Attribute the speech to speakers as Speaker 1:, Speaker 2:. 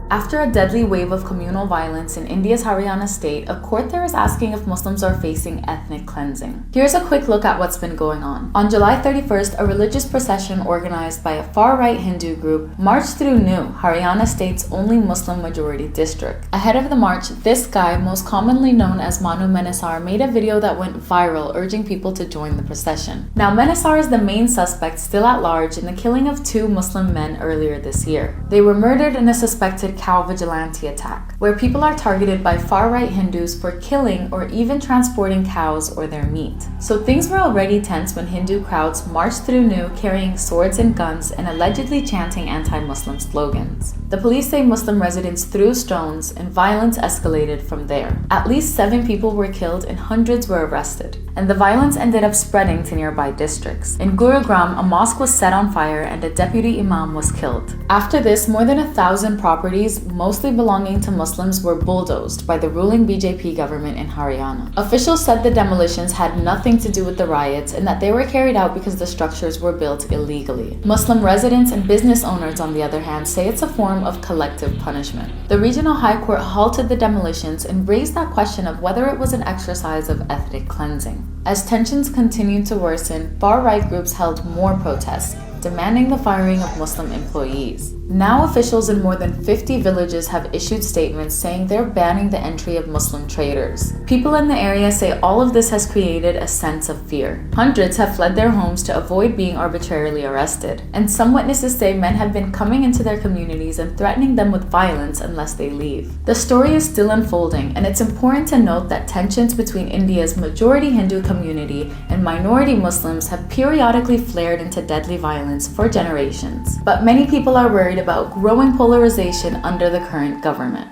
Speaker 1: After a deadly wave of communal violence in India's Haryana state, a court there is asking if Muslims are facing ethnic cleansing. Here's a quick look at what's been going on. On July 31st, a religious procession organized by a far-right Hindu group marched through New, Haryana state's only Muslim-majority district. Ahead of the march, this guy, most commonly known as Manu Menesar, made a video that went viral urging people to join the procession. Now, Menesar is the main suspect still at large in the killing of 2 Muslim men earlier this year. They were murdered in a suspected cow vigilante attack, where people are targeted by far-right Hindus for killing or even transporting cows or their meat. So things were already tense when Hindu crowds marched through New carrying swords and guns and allegedly chanting anti-Muslim slogans. The police say Muslim residents threw stones and violence escalated from there. At least 7 people were killed and hundreds were arrested. And the violence ended up spreading to nearby districts. In Gurugram, a mosque was set on fire and a deputy imam was killed. After this, more than 1,000 properties, mostly belonging to Muslims, were bulldozed by the ruling BJP government in Haryana. Officials said the demolitions had nothing to do with the riots and that they were carried out because the structures were built illegally. Muslim residents and business owners, on the other hand, say it's a form of collective punishment. The regional high court halted the demolitions and raised that question of whether it was an exercise of ethnic cleansing. As tensions continued to worsen, far-right groups held more protests, demanding the firing of Muslim employees. Now officials in more than 50 villages have issued statements saying they're banning the entry of Muslim traders. People in the area say all of this has created a sense of fear. Hundreds have fled their homes to avoid being arbitrarily arrested. And some witnesses say men have been coming into their communities and threatening them with violence unless they leave. The story is still unfolding, and it's important to note that tensions between India's majority Hindu community and minority Muslims have periodically flared into deadly violence for generations. But many people are worried about growing polarization under the current government.